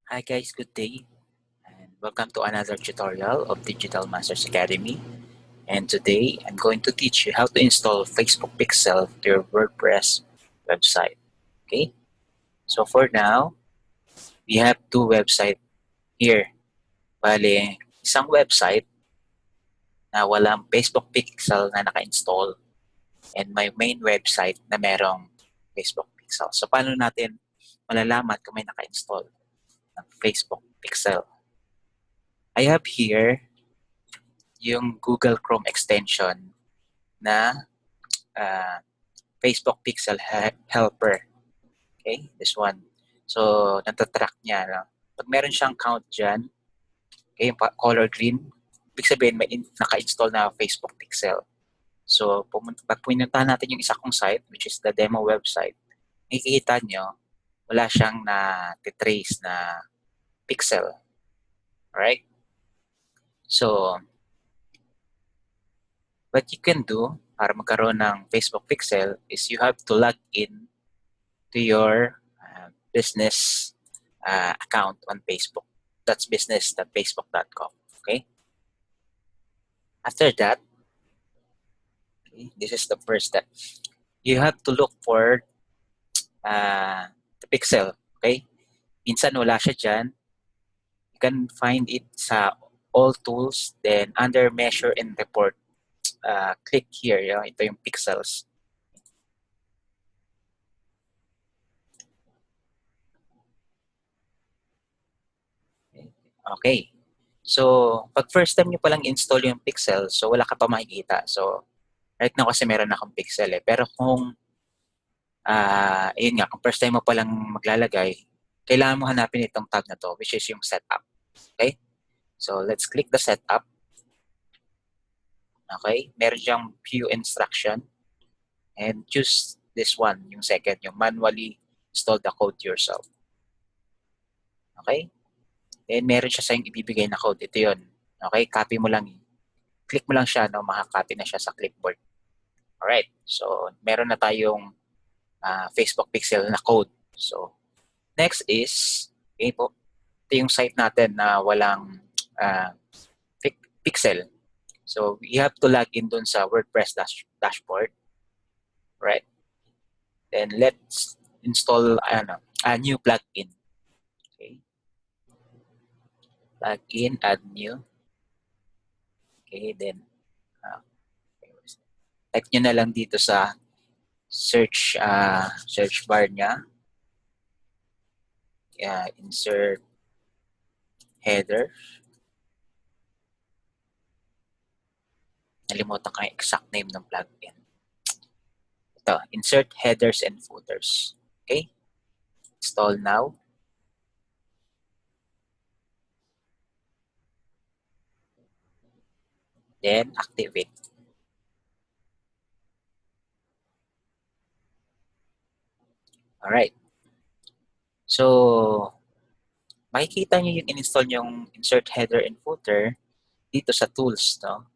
Hi guys, good day and welcome to another tutorial of Digital Masters Academy. And today I'm going to teach you how to install Facebook Pixel to your WordPress website. Okay, so for now, we have two websites here. Bale, isang website na walang Facebook Pixel na naka-install and my main website na merong Facebook Pixel. So paano natin malalaman kung may naka-install ng Facebook Pixel? I have here yung Google Chrome extension na Facebook Pixel Helper. Okay, this one. So, natatrack niya. No? Pag meron siyang count dyan, okay, yung color green, ibig sabihin may naka-install na Facebook Pixel. So, pag pinuntahan natin yung isa kong site, which is the demo website, makikita nyo, wala siyang na-trace na pixel. Alright? So, what you can do para magkaroon ng Facebook Pixel is you have to log in to your business account on Facebook. That's business.facebook.com. Okay. After that, okay, this is the first step. You have to look for the pixel. Okay. Minsan wala siya dyan. You can find it sa all tools. Then under measure and report, click here. Ito yung pixels. Okay. So, pag first time nyo palang install yung pixel, so wala ka pa makikita. So, right now kasi meron akong pixel eh. Pero kung, yun nga, kung first time mo palang maglalagay, kailangan mo hanapin itong tab na to, which is yung setup. Okay? So, let's click the setup. Okay? Meron siyang view instruction. And choose this one, yung second, yung manually install the code yourself. Okay? Then, meron siya sa yung ibibigay na code. Ito yun. Okay? Copy mo lang. Click mo lang siya, no? Makakopy na siya sa clipboard. Alright. So, meron na tayong Facebook Pixel na code. So, next is, okay po, ito yung site natin na walang pixel. So, we have to log in dun sa WordPress dashboard. Right? Then, let's install a new plugin. Okay. Plugin, add new. Okay, then, type nyo na lang dito sa search bar niya. Insert header. Nalimutan ko yung exact name ng plugin. Ito, insert headers and footers. Okay? Install now. Then, activate. Alright. So, makikita nyo yung in-install yung insert header and footer dito sa tools, no?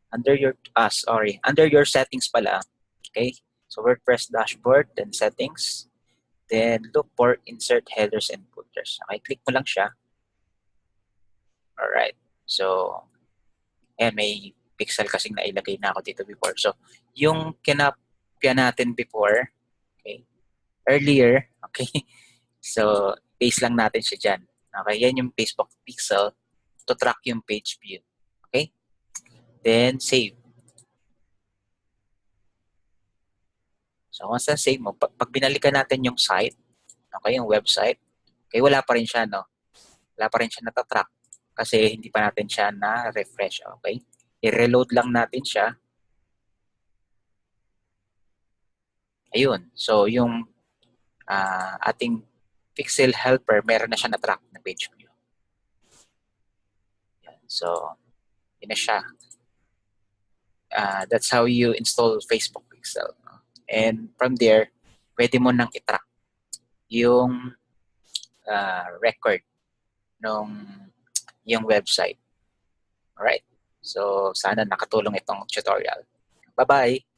Under your settings pala. Okay? So, WordPress dashboard, then settings. Then, look for insert headers and footers. Okay, click mo lang siya. Alright. So, ayan, may pixel kasing nailagay na ako dito before. So, yung kinapya natin before, okay, earlier, okay, so, paste lang natin siya dyan. Okay, yan yung Facebook pixel to track yung page view. Okay? Then, save. So, once na save mo, pag binalikan natin yung site, okay, yung website, okay, wala pa rin siya, no? Wala pa rin siya natatrack kasi hindi pa natin siya na-refresh, okay? I-reload lang natin siya. Ayun. So, yung ating pixel helper, meron na siya na-track na page view. So, yun na siya. That's how you install Facebook Pixel. And from there, pwede mo nang i-track yung record ng yung website. Alright? So, sana nakatulong itong tutorial. Bye-bye!